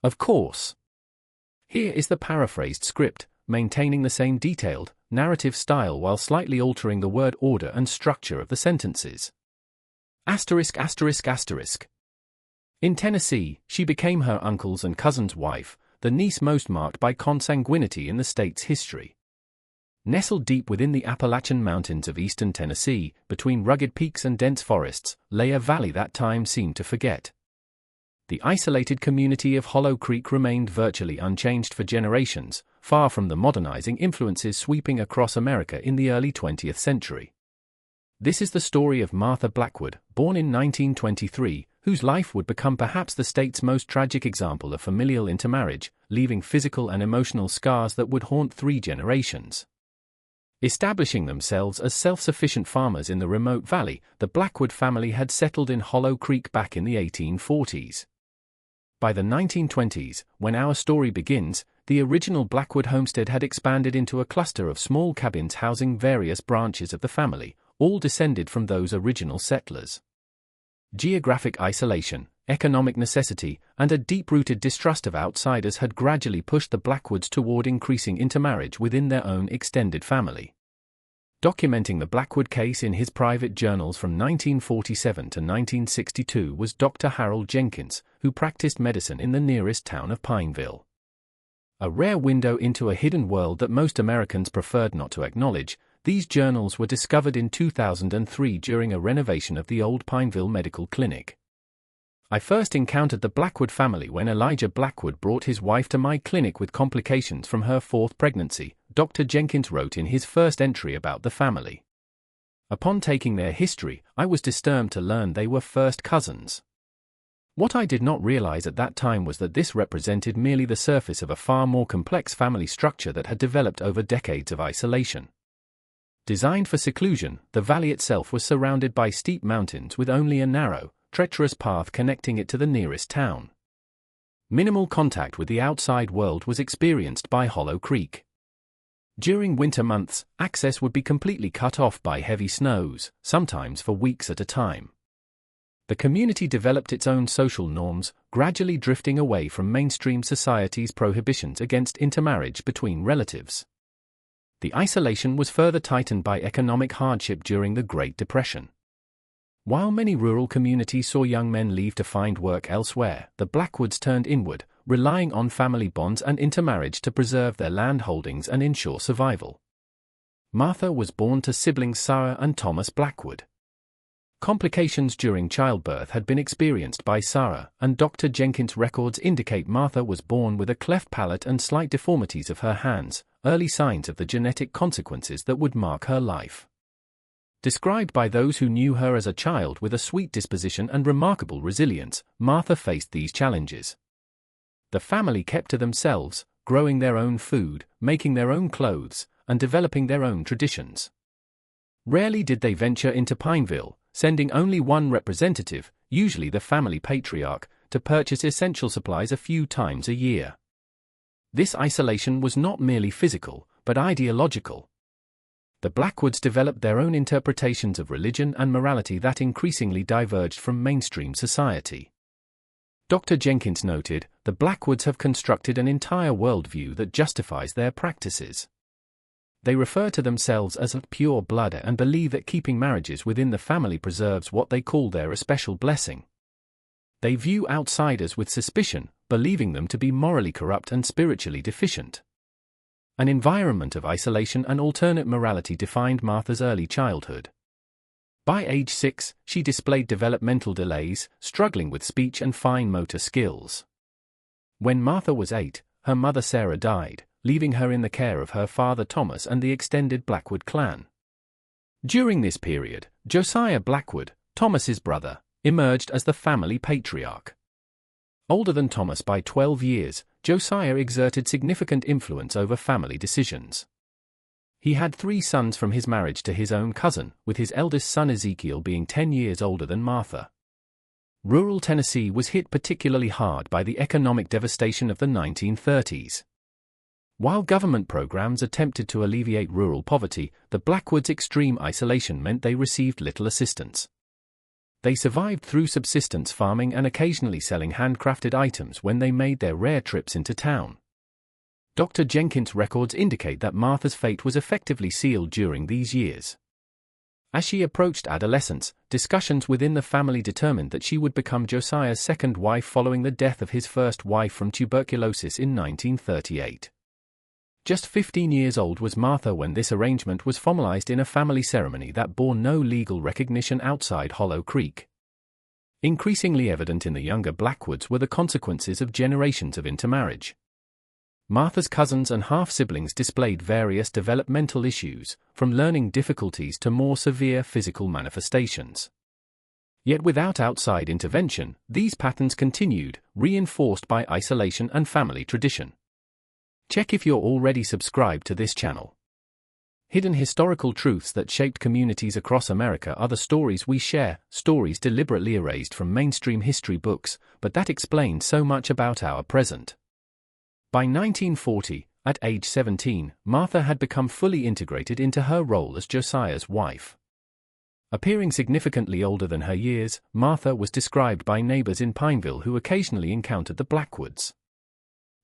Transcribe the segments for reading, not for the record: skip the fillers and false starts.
Of course. Here is the paraphrased script, maintaining the same detailed, narrative style while slightly altering the word order and structure of the sentences. Asterisk asterisk asterisk. In Tennessee, she became her uncle's and cousin's wife, the niece most marked by consanguinity in the state's history. Nestled deep within the Appalachian Mountains of eastern Tennessee, between rugged peaks and dense forests, lay a valley that time seemed to forget. The isolated community of Hollow Creek remained virtually unchanged for generations, far from the modernizing influences sweeping across America in the early 20th century. This is the story of Martha Blackwood, born in 1923, whose life would become perhaps the state's most tragic example of familial intermarriage, leaving physical and emotional scars that would haunt 3 generations. Establishing themselves as self-sufficient farmers in the remote valley, the Blackwood family had settled in Hollow Creek back in the 1840s. By the 1920s, when our story begins, the original Blackwood homestead had expanded into a cluster of small cabins housing various branches of the family, all descended from those original settlers. Geographic isolation, economic necessity, and a deep-rooted distrust of outsiders had gradually pushed the Blackwoods toward increasing intermarriage within their own extended family. Documenting the Blackwood case in his private journals from 1947 to 1962 was Dr. Harold Jenkins, who practiced medicine in the nearest town of Pineville. A rare window into a hidden world that most Americans preferred not to acknowledge, these journals were discovered in 2003 during a renovation of the old Pineville Medical Clinic. I first encountered the Blackwood family when Elijah Blackwood brought his wife to my clinic with complications from her 4th pregnancy, Dr. Jenkins wrote in his first entry about the family. Upon taking their history, I was disturbed to learn they were first cousins. What I did not realize at that time was that this represented merely the surface of a far more complex family structure that had developed over decades of isolation. Designed for seclusion, the valley itself was surrounded by steep mountains with only a narrow, treacherous path connecting it to the nearest town. Minimal contact with the outside world was experienced by Hollow Creek. During winter months, access would be completely cut off by heavy snows, sometimes for weeks at a time. The community developed its own social norms, gradually drifting away from mainstream society's prohibitions against intermarriage between relatives. The isolation was further tightened by economic hardship during the Great Depression. While many rural communities saw young men leave to find work elsewhere, the Blackwoods turned inward, relying on family bonds and intermarriage to preserve their land holdings and ensure survival. Martha was born to siblings Sarah and Thomas Blackwood. Complications during childbirth had been experienced by Sarah, and Dr. Jenkins' records indicate Martha was born with a cleft palate and slight deformities of her hands, early signs of the genetic consequences that would mark her life. Described by those who knew her as a child with a sweet disposition and remarkable resilience, Martha faced these challenges. The family kept to themselves, growing their own food, making their own clothes, and developing their own traditions. Rarely did they venture into Pineville, sending only one representative, usually the family patriarch, to purchase essential supplies a few times a year. This isolation was not merely physical, but ideological. The Blackwoods developed their own interpretations of religion and morality that increasingly diverged from mainstream society. Dr. Jenkins noted, the Blackwoods have constructed an entire worldview that justifies their practices. They refer to themselves as of pure blood and believe that keeping marriages within the family preserves what they call their especial blessing. They view outsiders with suspicion, believing them to be morally corrupt and spiritually deficient. An environment of isolation and alternate morality defined Martha's early childhood. By age 6, she displayed developmental delays, struggling with speech and fine motor skills. When Martha was 8, her mother Sarah died, leaving her in the care of her father Thomas and the extended Blackwood clan. During this period, Josiah Blackwood, Thomas's brother, emerged as the family patriarch. Older than Thomas by 12 years, Josiah exerted significant influence over family decisions. He had 3 sons from his marriage to his own cousin, with his eldest son Ezekiel being 10 years older than Martha. Rural Tennessee was hit particularly hard by the economic devastation of the 1930s. While government programs attempted to alleviate rural poverty, the Blackwoods' extreme isolation meant they received little assistance. They survived through subsistence farming and occasionally selling handcrafted items when they made their rare trips into town. Dr. Jenkins' records indicate that Martha's fate was effectively sealed during these years. As she approached adolescence, discussions within the family determined that she would become Josiah's second wife following the death of his first wife from tuberculosis in 1938. Just 15 years old was Martha when this arrangement was formalized in a family ceremony that bore no legal recognition outside Hollow Creek. Increasingly evident in the younger Blackwoods were the consequences of generations of intermarriage. Martha's cousins and half-siblings displayed various developmental issues, from learning difficulties to more severe physical manifestations. Yet without outside intervention, these patterns continued, reinforced by isolation and family tradition. Check if you're already subscribed to this channel. Hidden historical truths that shaped communities across America are the stories we share, stories deliberately erased from mainstream history books, but that explain so much about our present. By 1940, at age 17, Martha had become fully integrated into her role as Josiah's wife. Appearing significantly older than her years, Martha was described by neighbors in Pineville who occasionally encountered the Blackwoods.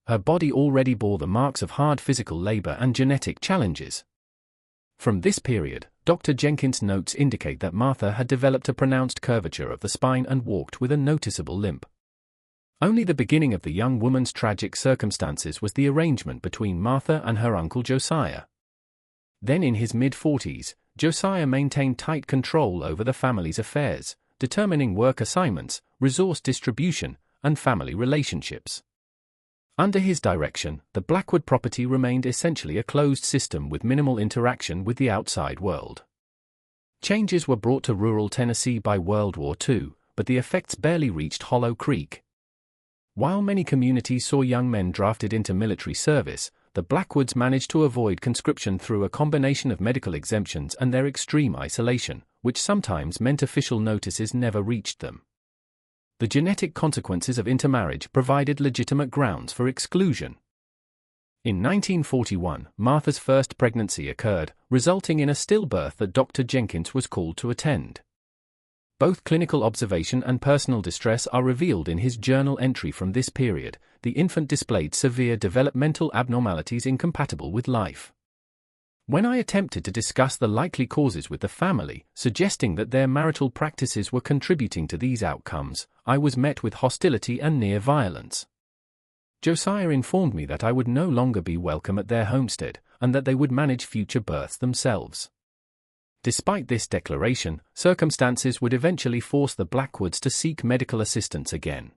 Her body already bore the marks of hard physical labor and genetic challenges. From this period, Dr. Jenkins' notes indicate that Martha had developed a pronounced curvature of the spine and walked with a noticeable limp. Only the beginning of the young woman's tragic circumstances was the arrangement between Martha and her uncle Josiah. Then in his mid-40s, Josiah maintained tight control over the family's affairs, determining work assignments, resource distribution, and family relationships. Under his direction, the Blackwood property remained essentially a closed system with minimal interaction with the outside world. Changes were brought to rural Tennessee by World War II, but the effects barely reached Hollow Creek. While many communities saw young men drafted into military service, the Blackwoods managed to avoid conscription through a combination of medical exemptions and their extreme isolation, which sometimes meant official notices never reached them. The genetic consequences of intermarriage provided legitimate grounds for exclusion. In 1941, Martha's first pregnancy occurred, resulting in a stillbirth that Dr. Jenkins was called to attend. Both clinical observation and personal distress are revealed in his journal entry from this period. The infant displayed severe developmental abnormalities incompatible with life. When I attempted to discuss the likely causes with the family, suggesting that their marital practices were contributing to these outcomes, I was met with hostility and near violence. Josiah informed me that I would no longer be welcome at their homestead, and that they would manage future births themselves. Despite this declaration, circumstances would eventually force the Blackwoods to seek medical assistance again.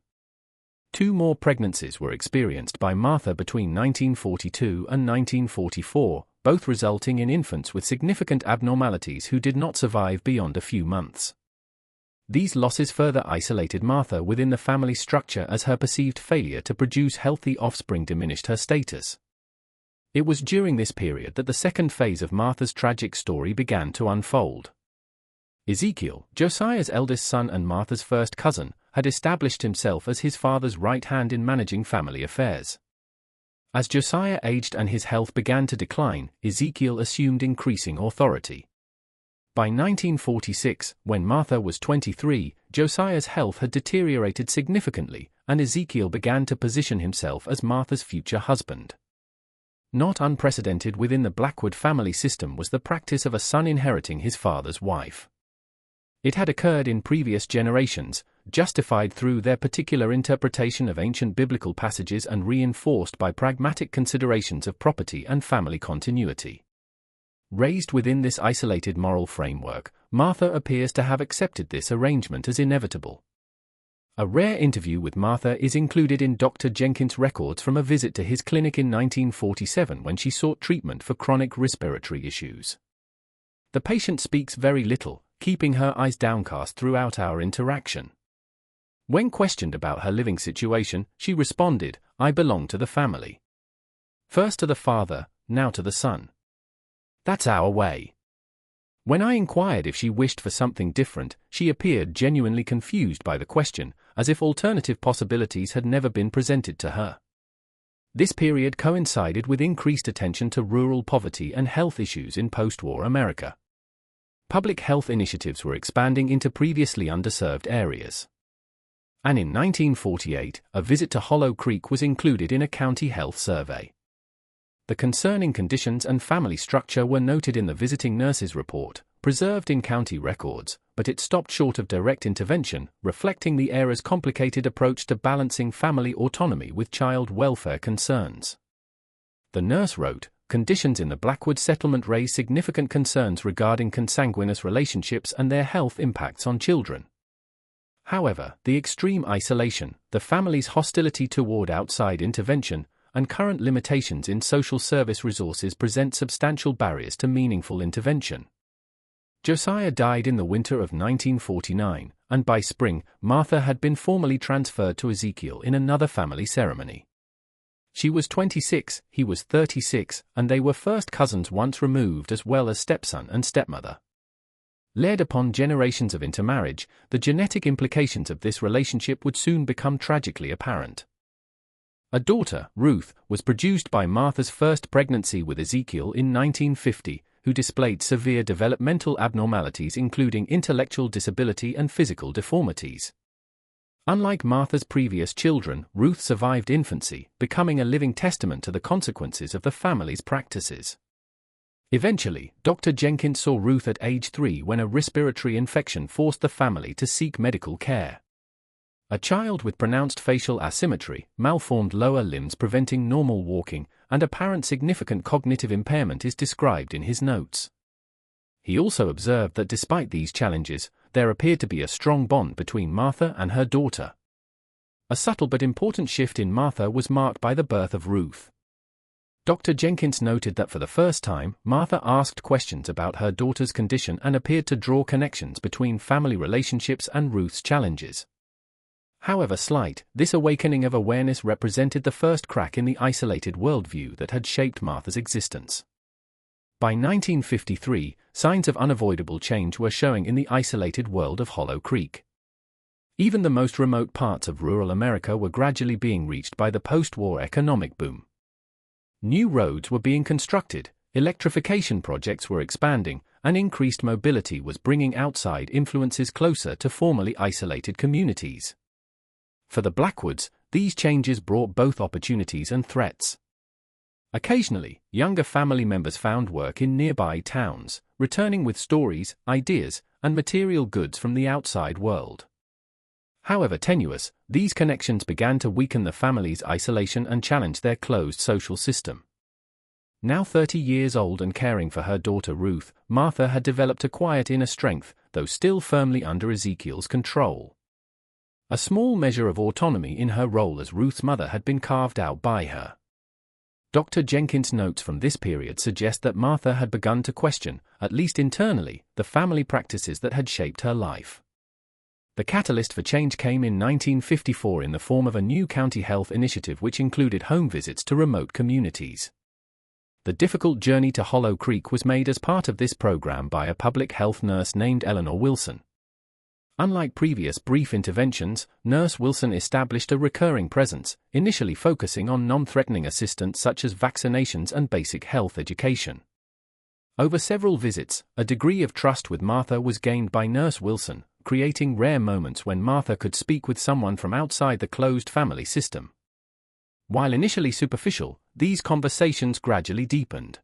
2 more pregnancies were experienced by Martha between 1942 and 1944, both resulting in infants with significant abnormalities who did not survive beyond a few months. These losses further isolated Martha within the family structure as her perceived failure to produce healthy offspring diminished her status. It was during this period that the second phase of Martha's tragic story began to unfold. Ezekiel, Josiah's eldest son and Martha's first cousin, had established himself as his father's right hand in managing family affairs. As Josiah aged and his health began to decline, Ezekiel assumed increasing authority. By 1946, when Martha was 23, Josiah's health had deteriorated significantly, and Ezekiel began to position himself as Martha's future husband. Not unprecedented within the Blackwood family system was the practice of a son inheriting his father's wife. It had occurred in previous generations, justified through their particular interpretation of ancient biblical passages and reinforced by pragmatic considerations of property and family continuity. Raised within this isolated moral framework, Martha appears to have accepted this arrangement as inevitable. A rare interview with Martha is included in Dr. Jenkins' records from a visit to his clinic in 1947 when she sought treatment for chronic respiratory issues. The patient speaks very little, keeping her eyes downcast throughout our interaction. When questioned about her living situation, she responded, "I belong to the family. First to the father, now to the son. That's our way." When I inquired if she wished for something different, she appeared genuinely confused by the question, as if alternative possibilities had never been presented to her. This period coincided with increased attention to rural poverty and health issues in post-war America. public health initiatives were expanding into previously underserved areas. And in 1948, a visit to Hollow Creek was included in a county health survey. The concerning conditions and family structure were noted in the visiting nurse's report, preserved in county records, but it stopped short of direct intervention, reflecting the era's complicated approach to balancing family autonomy with child welfare concerns. The nurse wrote, "Conditions in the Blackwood settlement raise significant concerns regarding consanguineous relationships and their health impacts on children. However, the extreme isolation, the family's hostility toward outside intervention, and current limitations in social service resources present substantial barriers to meaningful intervention." Josiah died in the winter of 1949, and by spring, Martha had been formally transferred to Ezekiel in another family ceremony. She was 26, he was 36, and they were first cousins once removed as well as stepson and stepmother. Led upon generations of intermarriage, the genetic implications of this relationship would soon become tragically apparent. A daughter, Ruth, was produced by Martha's first pregnancy with Ezekiel in 1950, who displayed severe developmental abnormalities including intellectual disability and physical deformities. Unlike Martha's previous children, Ruth survived infancy, becoming a living testament to the consequences of the family's practices. Eventually, Dr. Jenkins saw Ruth at age 3 when a respiratory infection forced the family to seek medical care. A child with pronounced facial asymmetry, malformed lower limbs preventing normal walking, and apparent significant cognitive impairment is described in his notes. He also observed that despite these challenges, there appeared to be a strong bond between Martha and her daughter. A subtle but important shift in Martha was marked by the birth of Ruth. Dr. Jenkins noted that for the first time, Martha asked questions about her daughter's condition and appeared to draw connections between family relationships and Ruth's challenges. However slight, this awakening of awareness represented the first crack in the isolated worldview that had shaped Martha's existence. By 1953, signs of unavoidable change were showing in the isolated world of Hollow Creek. Even the most remote parts of rural America were gradually being reached by the post-war economic boom. New roads were being constructed, electrification projects were expanding, and increased mobility was bringing outside influences closer to formerly isolated communities. For the Blackwoods, these changes brought both opportunities and threats. Occasionally, younger family members found work in nearby towns, returning with stories, ideas, and material goods from the outside world. However tenuous, these connections began to weaken the family's isolation and challenge their closed social system. Now 30 years old and caring for her daughter Ruth, Martha had developed a quiet inner strength, though still firmly under Ezekiel's control. A small measure of autonomy in her role as Ruth's mother had been carved out by her. Dr. Jenkins' notes from this period suggest that Martha had begun to question, at least internally, the family practices that had shaped her life. The catalyst for change came in 1954 in the form of a new county health initiative which included home visits to remote communities. The difficult journey to Hollow Creek was made as part of this program by a public health nurse named Eleanor Wilson. Unlike previous brief interventions, Nurse Wilson established a recurring presence, initially focusing on non-threatening assistance such as vaccinations and basic health education. Over several visits, a degree of trust with Martha was gained by Nurse Wilson, creating rare moments when Martha could speak with someone from outside the closed family system. While initially superficial, these conversations gradually deepened.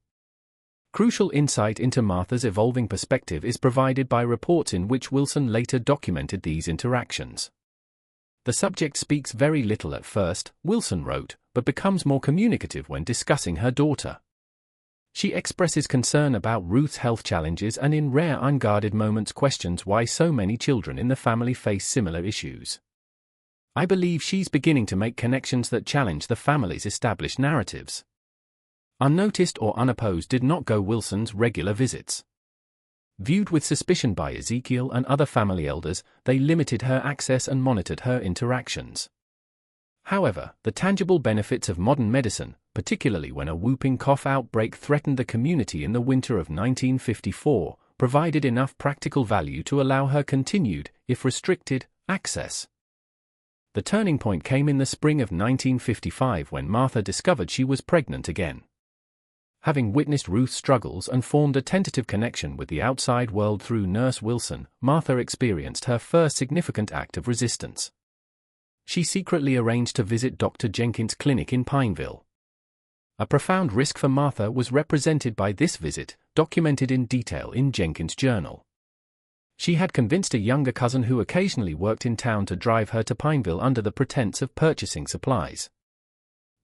Crucial insight into Martha's evolving perspective is provided by reports in which Wilson later documented these interactions. The subject speaks very little at first, Wilson wrote, but becomes more communicative when discussing her daughter. She expresses concern about Ruth's health challenges and in rare unguarded moments questions why so many children in the family face similar issues. I believe she's beginning to make connections that challenge the family's established narratives. Unnoticed or unopposed did not go Wilson's regular visits. Viewed with suspicion by Ezekiel and other family elders, they limited her access and monitored her interactions. However, the tangible benefits of modern medicine, particularly when a whooping cough outbreak threatened the community in the winter of 1954, provided enough practical value to allow her continued, if restricted, access. The turning point came in the spring of 1955 when Martha discovered she was pregnant again. Having witnessed Ruth's struggles and formed a tentative connection with the outside world through Nurse Wilson, Martha experienced her first significant act of resistance. She secretly arranged to visit Dr. Jenkins' clinic in Pineville. A profound risk for Martha was represented by this visit, documented in detail in Jenkins' journal. She had convinced a younger cousin who occasionally worked in town to drive her to Pineville under the pretense of purchasing supplies.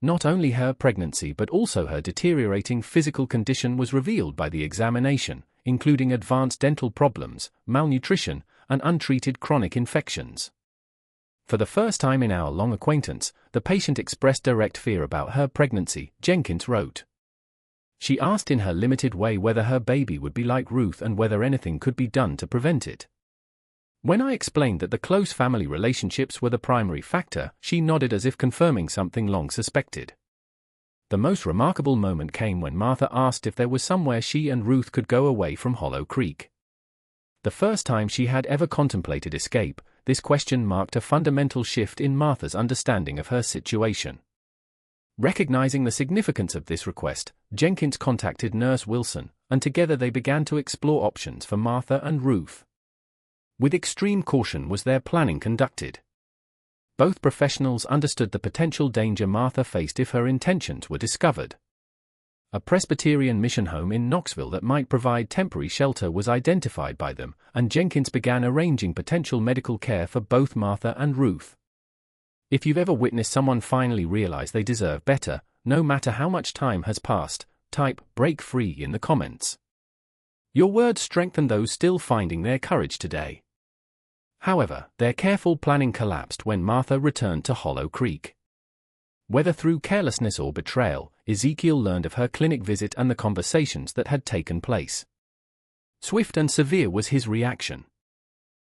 Not only her pregnancy but also her deteriorating physical condition was revealed by the examination, including advanced dental problems, malnutrition, and untreated chronic infections. For the first time in our long acquaintance, the patient expressed direct fear about her pregnancy, Jenkins wrote. She asked in her limited way whether her baby would be like Ruth and whether anything could be done to prevent it. When I explained that the close family relationships were the primary factor, she nodded as if confirming something long suspected. The most remarkable moment came when Martha asked if there was somewhere she and Ruth could go away from Hollow Creek. The first time she had ever contemplated escape, this question marked a fundamental shift in Martha's understanding of her situation. Recognizing the significance of this request, Jenkins contacted Nurse Wilson, and together they began to explore options for Martha and Ruth. With extreme caution was their planning conducted. Both professionals understood the potential danger Martha faced if her intentions were discovered. A Presbyterian mission home in Knoxville that might provide temporary shelter was identified by them, and Jenkins began arranging potential medical care for both Martha and Ruth. If you've ever witnessed someone finally realize they deserve better, no matter how much time has passed, type "break free" in the comments. Your words strengthen those still finding their courage today. However, their careful planning collapsed when Martha returned to Hollow Creek. Whether through carelessness or betrayal, Ezekiel learned of her clinic visit and the conversations that had taken place. Swift and severe was his reaction.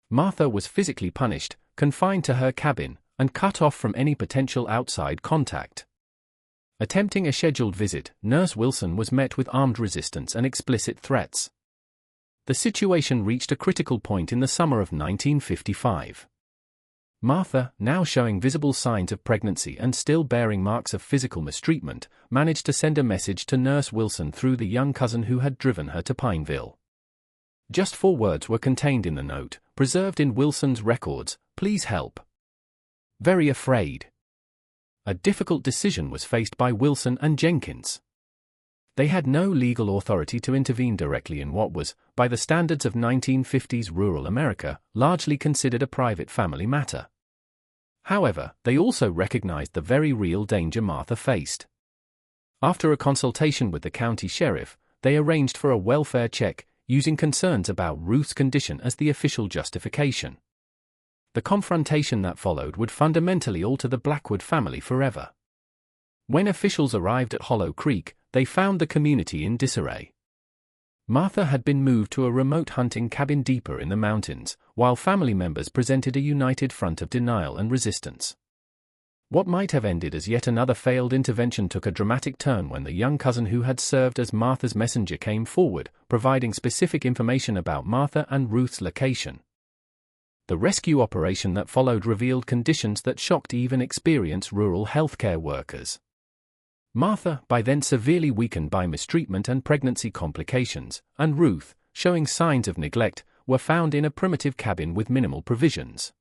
Martha was physically punished, confined to her cabin, and cut off from any potential outside contact. Attempting a scheduled visit, Nurse Wilson was met with armed resistance and explicit threats. The situation reached a critical point in the summer of 1955. Martha, now showing visible signs of pregnancy and still bearing marks of physical mistreatment, managed to send a message to Nurse Wilson through the young cousin who had driven her to Pineville. Just 4 words were contained in the note, preserved in Wilson's records: "Please help. Very afraid." A difficult decision was faced by Wilson and Jenkins. They had no legal authority to intervene directly in what was, by the standards of 1950s rural America, largely considered a private family matter. However, they also recognized the very real danger Martha faced. After a consultation with the county sheriff, they arranged for a welfare check, using concerns about Ruth's condition as the official justification. The confrontation that followed would fundamentally alter the Blackwood family forever. When officials arrived at Hollow Creek, they found the community in disarray. Martha had been moved to a remote hunting cabin deeper in the mountains, while family members presented a united front of denial and resistance. What might have ended as yet another failed intervention took a dramatic turn when the young cousin who had served as Martha's messenger came forward, providing specific information about Martha and Ruth's location. The rescue operation that followed revealed conditions that shocked even experienced rural healthcare workers. Martha, by then severely weakened by mistreatment and pregnancy complications, and Ruth, showing signs of neglect, were found in a primitive cabin with minimal provisions.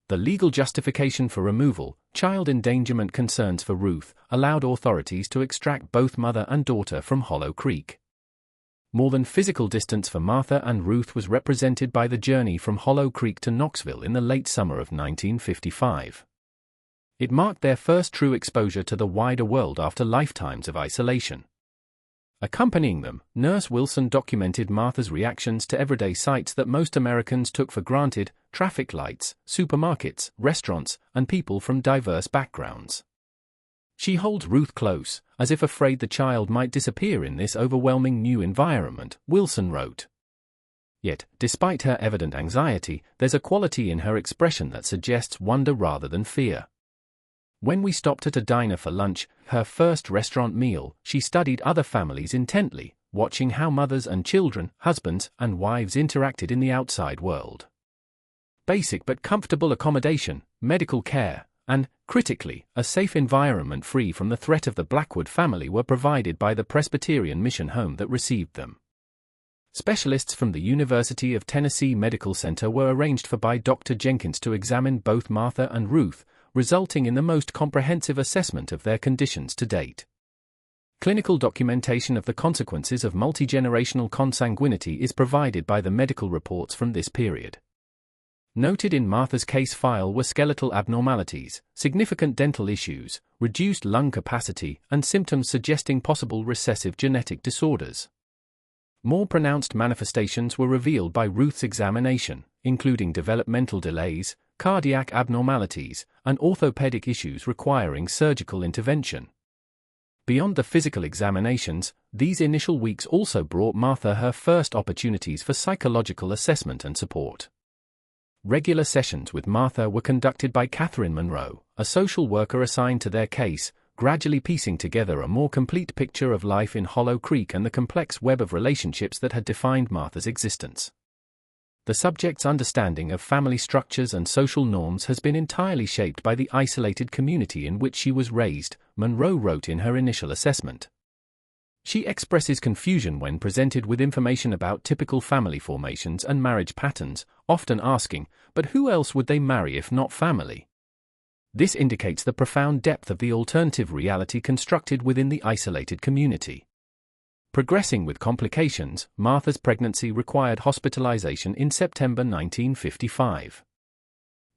The legal justification for removal, child endangerment concerns for Ruth, allowed authorities to extract both mother and daughter from Hollow Creek. More than physical distance for Martha and Ruth was represented by the journey from Hollow Creek to Knoxville in the late summer of 1955. It marked their first true exposure to the wider world after lifetimes of isolation. Accompanying them, Nurse Wilson documented Martha's reactions to everyday sights that most Americans took for granted: traffic lights, supermarkets, restaurants, and people from diverse backgrounds. She holds Ruth close, as if afraid the child might disappear in this overwhelming new environment, Wilson wrote. Yet, despite her evident anxiety, there's a quality in her expression that suggests wonder rather than fear. When we stopped at a diner for lunch, her first restaurant meal, she studied other families intently, watching how mothers and children, husbands and wives interacted in the outside world. Basic but comfortable accommodation, medical care, and, critically, a safe environment free from the threat of the Blackwood family were provided by the Presbyterian mission home that received them. Specialists from the University of Tennessee Medical Center were arranged for by Dr. Jenkins to examine both Martha and Ruth, resulting in the most comprehensive assessment of their conditions to date. Clinical documentation of the consequences of multigenerational consanguinity is provided by the medical reports from this period. Noted in Martha's case file were skeletal abnormalities, significant dental issues, reduced lung capacity, and symptoms suggesting possible recessive genetic disorders. More pronounced manifestations were revealed by Ruth's examination, including developmental delays, cardiac abnormalities, and orthopedic issues requiring surgical intervention. Beyond the physical examinations, these initial weeks also brought Martha her first opportunities for psychological assessment and support. Regular sessions with Martha were conducted by Catherine Monroe, a social worker assigned to their case, gradually piecing together a more complete picture of life in Hollow Creek and the complex web of relationships that had defined Martha's existence. The subject's understanding of family structures and social norms has been entirely shaped by the isolated community in which she was raised, Monroe wrote in her initial assessment. She expresses confusion when presented with information about typical family formations and marriage patterns, often asking, but who else would they marry if not family? This indicates the profound depth of the alternative reality constructed within the isolated community. Progressing with complications, Martha's pregnancy required hospitalization in September 1955.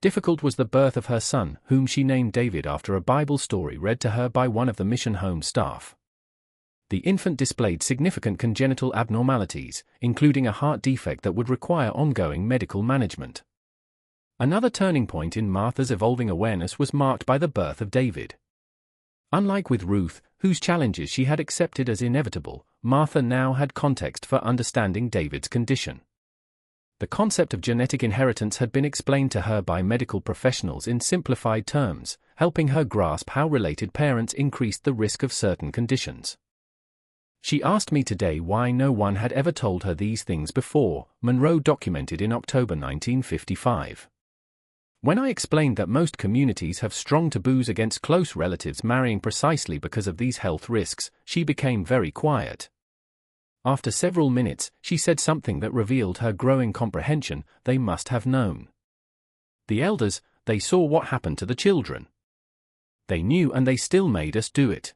Difficult was the birth of her son, whom she named David after a Bible story read to her by one of the mission home staff. The infant displayed significant congenital abnormalities, including a heart defect that would require ongoing medical management. Another turning point in Martha's evolving awareness was marked by the birth of David. Unlike with Ruth, whose challenges she had accepted as inevitable, Martha now had context for understanding David's condition. The concept of genetic inheritance had been explained to her by medical professionals in simplified terms, helping her grasp how related parents increased the risk of certain conditions. She asked me today why no one had ever told her these things before, Monroe documented in October 1955. When I explained that most communities have strong taboos against close relatives marrying precisely because of these health risks, she became very quiet. After several minutes, she said something that revealed her growing comprehension. They must have known. The elders, they saw what happened to the children. They knew and they still made us do it.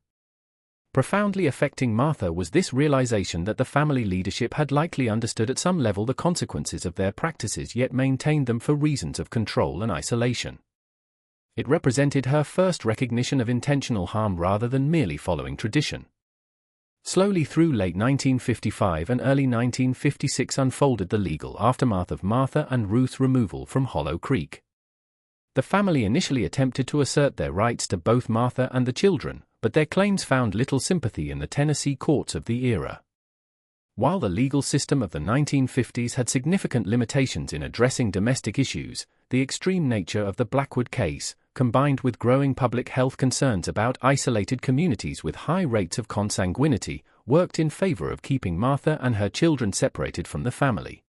Profoundly affecting Martha was this realization that the family leadership had likely understood at some level the consequences of their practices yet maintained them for reasons of control and isolation. It represented her first recognition of intentional harm rather than merely following tradition. Slowly through late 1955 and early 1956 unfolded the legal aftermath of Martha and Ruth's removal from Hollow Creek. The family initially attempted to assert their rights to both Martha and the children, but their claims found little sympathy in the Tennessee courts of the era. While the legal system of the 1950s had significant limitations in addressing domestic issues, the extreme nature of the Blackwood case, combined with growing public health concerns about isolated communities with high rates of consanguinity, worked in favor of keeping Martha and her children separated from the family.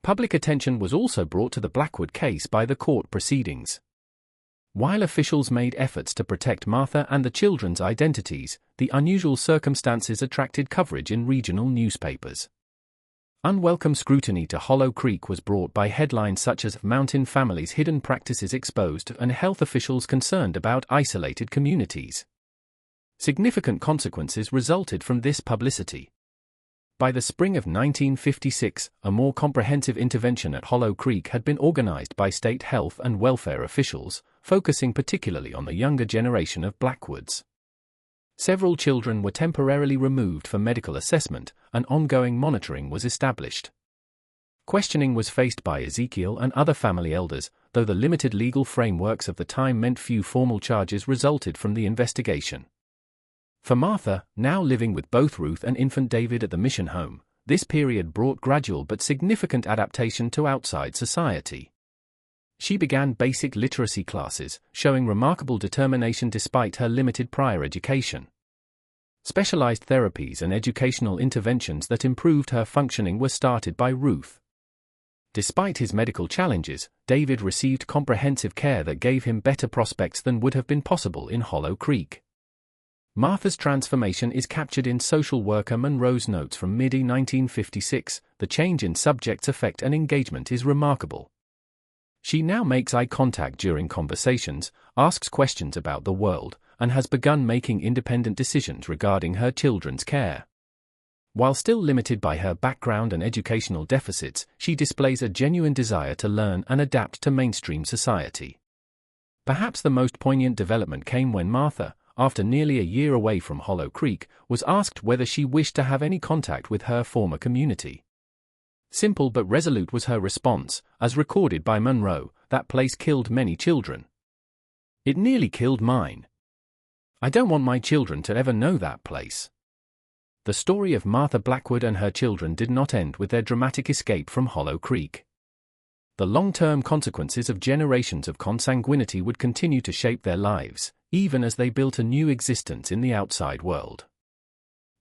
Public attention was also brought to the Blackwood case by the court proceedings. While officials made efforts to protect Martha and the children's identities, the unusual circumstances attracted coverage in regional newspapers. Unwelcome scrutiny to Hollow Creek was brought by headlines such as "Mountain Families' Hidden Practices Exposed" and health officials concerned about isolated communities. Significant consequences resulted from this publicity. By the spring of 1956, a more comprehensive intervention at Hollow Creek had been organized by state health and welfare officials, focusing particularly on the younger generation of Blackwoods. Several children were temporarily removed for medical assessment, and ongoing monitoring was established. Questioning was faced by Ezekiel and other family elders, though the limited legal frameworks of the time meant few formal charges resulted from the investigation. For Martha, now living with both Ruth and infant David at the mission home, this period brought gradual but significant adaptation to outside society. She began basic literacy classes, showing remarkable determination despite her limited prior education. Specialized therapies and educational interventions that improved her functioning were started by Ruth. Despite his medical challenges, David received comprehensive care that gave him better prospects than would have been possible in Hollow Creek. Martha's transformation is captured in social worker Monroe's notes from mid-1956. The change in subject's affect and engagement is remarkable. She now makes eye contact during conversations, asks questions about the world, and has begun making independent decisions regarding her children's care. While still limited by her background and educational deficits, she displays a genuine desire to learn and adapt to mainstream society. Perhaps the most poignant development came when Martha, after nearly a year away from Hollow Creek, was asked whether she wished to have any contact with her former community. Simple but resolute was her response, as recorded by Monroe: "That place killed many children. It nearly killed mine. I don't want my children to ever know that place." The story of Martha Blackwood and her children did not end with their dramatic escape from Hollow Creek. The long-term consequences of generations of consanguinity would continue to shape their lives, even as they built a new existence in the outside world.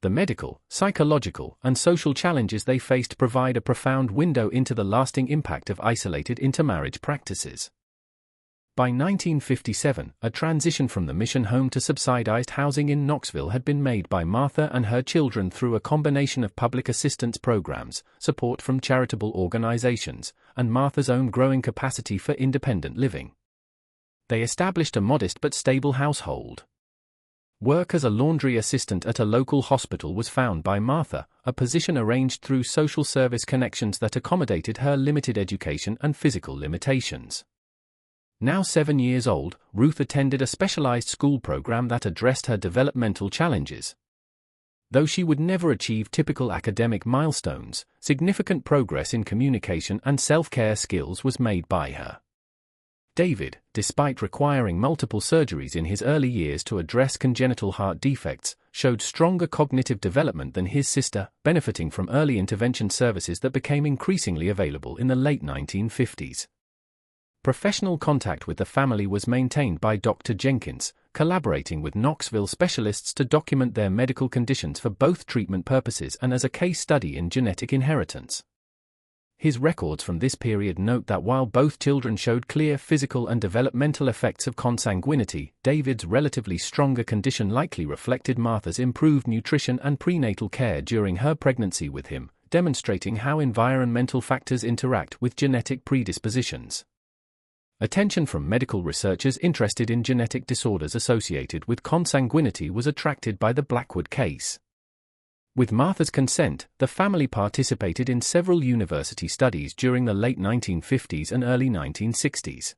The medical, psychological, and social challenges they faced provide a profound window into the lasting impact of isolated intermarriage practices. By 1957, a transition from the mission home to subsidized housing in Knoxville had been made by Martha and her children through a combination of public assistance programs, support from charitable organizations, and Martha's own growing capacity for independent living. They established a modest but stable household. Work as a laundry assistant at a local hospital was found by Martha, a position arranged through social service connections that accommodated her limited education and physical limitations. Now 7 years old, Ruth attended a specialized school program that addressed her developmental challenges. Though she would never achieve typical academic milestones, significant progress in communication and self-care skills was made by her. David, despite requiring multiple surgeries in his early years to address congenital heart defects, showed stronger cognitive development than his sister, benefiting from early intervention services that became increasingly available in the late 1950s. Professional contact with the family was maintained by Dr. Jenkins, collaborating with Knoxville specialists to document their medical conditions for both treatment purposes and as a case study in genetic inheritance. His records from this period note that while both children showed clear physical and developmental effects of consanguinity, David's relatively stronger condition likely reflected Martha's improved nutrition and prenatal care during her pregnancy with him, demonstrating how environmental factors interact with genetic predispositions. Attention from medical researchers interested in genetic disorders associated with consanguinity was attracted by the Blackwood case. With Martha's consent, the family participated in several university studies during the late 1950s and early 1960s.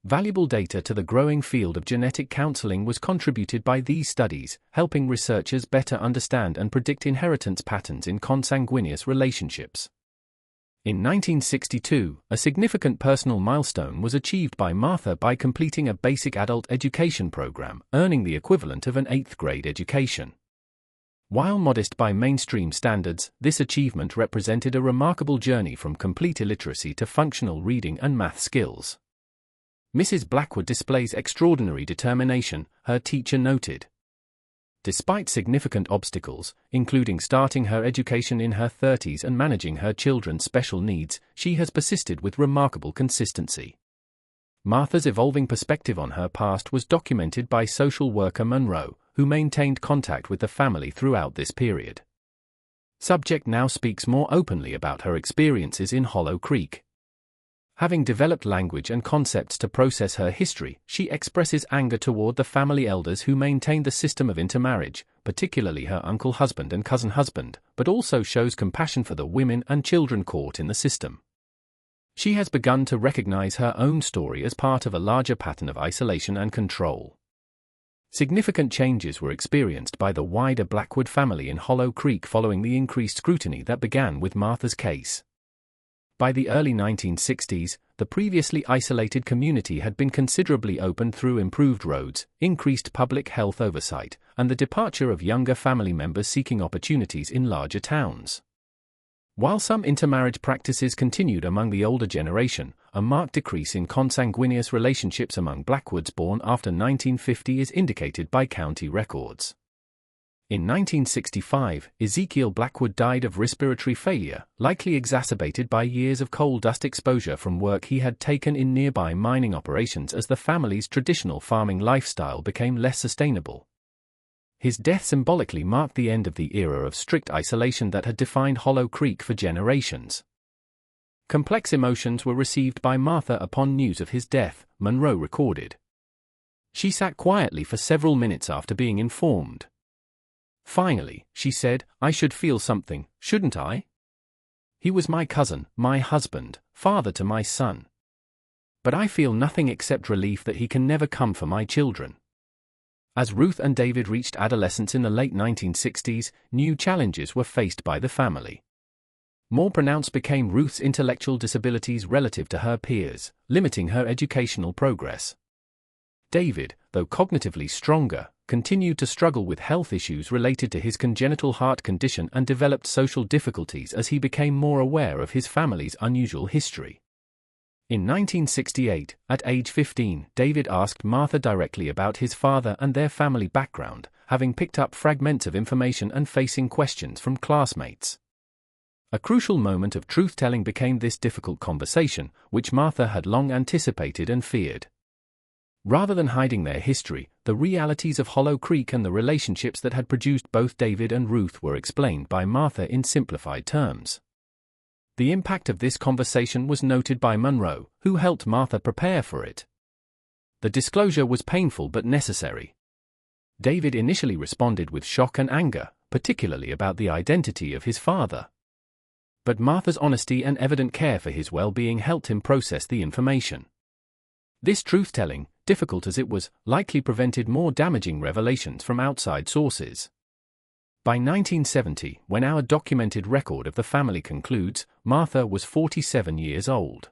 Valuable data to the growing field of genetic counseling was contributed by these studies, helping researchers better understand and predict inheritance patterns in consanguineous relationships. In 1962, a significant personal milestone was achieved by Martha by completing a basic adult education program, earning the equivalent of an 8th grade education. While modest by mainstream standards, this achievement represented a remarkable journey from complete illiteracy to functional reading and math skills. Mrs. Blackwood displays extraordinary determination, her teacher noted. Despite significant obstacles, including starting her education in her 30s and managing her children's special needs, she has persisted with remarkable consistency. Martha's evolving perspective on her past was documented by social worker Monroe, who maintained contact with the family throughout this period. Subject now speaks more openly about her experiences in Hollow Creek. Having developed language and concepts to process her history, she expresses anger toward the family elders who maintained the system of intermarriage, particularly her uncle husband and cousin husband, but also shows compassion for the women and children caught in the system. She has begun to recognize her own story as part of a larger pattern of isolation and control. Significant changes were experienced by the wider Blackwood family in Hollow Creek following the increased scrutiny that began with Martha's case. By the early 1960s, the previously isolated community had been considerably opened through improved roads, increased public health oversight, and the departure of younger family members seeking opportunities in larger towns. While some intermarriage practices continued among the older generation, a marked decrease in consanguineous relationships among Blackwoods born after 1950 is indicated by county records. In 1965, Ezekiel Blackwood died of respiratory failure, likely exacerbated by years of coal dust exposure from work he had taken in nearby mining operations as the family's traditional farming lifestyle became less sustainable. His death symbolically marked the end of the era of strict isolation that had defined Hollow Creek for generations. Complex emotions were received by Martha upon news of his death, Monroe recorded. She sat quietly for several minutes after being informed. Finally, she said, "I should feel something, shouldn't I? He was my cousin, my husband, father to my son. But I feel nothing except relief that he can never come for my children." As Ruth and David reached adolescence in the late 1960s, new challenges were faced by the family. More pronounced became Ruth's intellectual disabilities relative to her peers, limiting her educational progress. David, though cognitively stronger, continued to struggle with health issues related to his congenital heart condition and developed social difficulties as he became more aware of his family's unusual history. In 1968, at age 15, David asked Martha directly about his father and their family background, having picked up fragments of information and facing questions from classmates. A crucial moment of truth-telling became this difficult conversation, which Martha had long anticipated and feared. Rather than hiding their history, the realities of Hollow Creek and the relationships that had produced both David and Ruth were explained by Martha in simplified terms. The impact of this conversation was noted by Monroe, who helped Martha prepare for it. The disclosure was painful but necessary. David initially responded with shock and anger, particularly about the identity of his father. But Martha's honesty and evident care for his well-being helped him process the information. This truth-telling, difficult as it was, likely prevented more damaging revelations from outside sources. By 1970, when our documented record of the family concludes, Martha was 47 years old.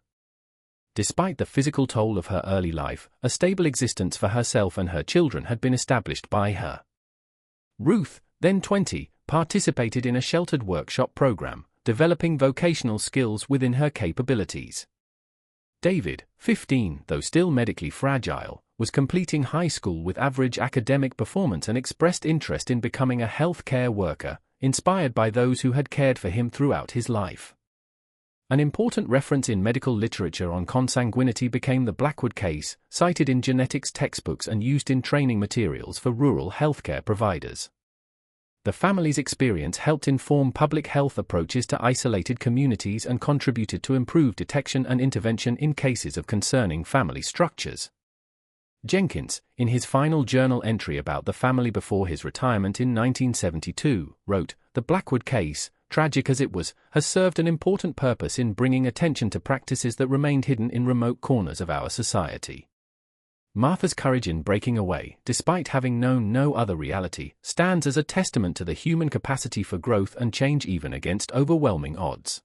Despite the physical toll of her early life, a stable existence for herself and her children had been established by her. Ruth, then 20, participated in a sheltered workshop program, developing vocational skills within her capabilities. David, 15, though still medically fragile, was completing high school with average academic performance and expressed interest in becoming a health care worker, inspired by those who had cared for him throughout his life. An important reference in medical literature on consanguinity became the Blackwood case, cited in genetics textbooks and used in training materials for rural healthcare providers. The family's experience helped inform public health approaches to isolated communities and contributed to improved detection and intervention in cases of concerning family structures. Jenkins, in his final journal entry about the family before his retirement in 1972, wrote, "The Blackwood case, tragic as it was, has served an important purpose in bringing attention to practices that remained hidden in remote corners of our society." Martha's courage in breaking away, despite having known no other reality, stands as a testament to the human capacity for growth and change even against overwhelming odds.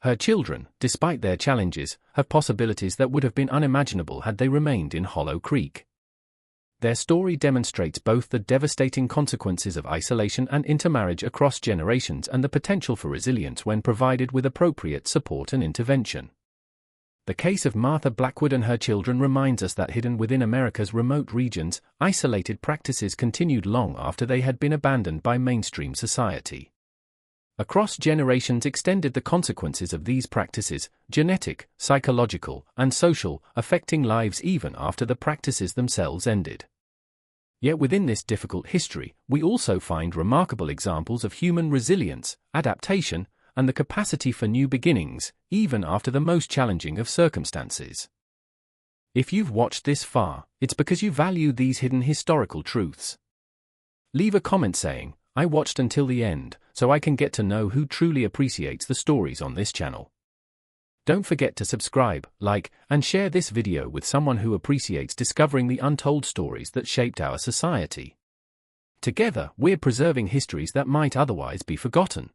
Her children, despite their challenges, have possibilities that would have been unimaginable had they remained in Hollow Creek. Their story demonstrates both the devastating consequences of isolation and intermarriage across generations and the potential for resilience when provided with appropriate support and intervention. The case of Martha Blackwood and her children reminds us that hidden within America's remote regions, isolated practices continued long after they had been abandoned by mainstream society. Across generations extended the consequences of these practices, genetic, psychological, and social, affecting lives even after the practices themselves ended. Yet within this difficult history, we also find remarkable examples of human resilience, adaptation, and the capacity for new beginnings, even after the most challenging of circumstances. If you've watched this far, it's because you value these hidden historical truths. Leave a comment saying, "I watched until the end, so I can get to know who truly appreciates the stories on this channel." Don't forget to subscribe, like, and share this video with someone who appreciates discovering the untold stories that shaped our society. Together, we're preserving histories that might otherwise be forgotten.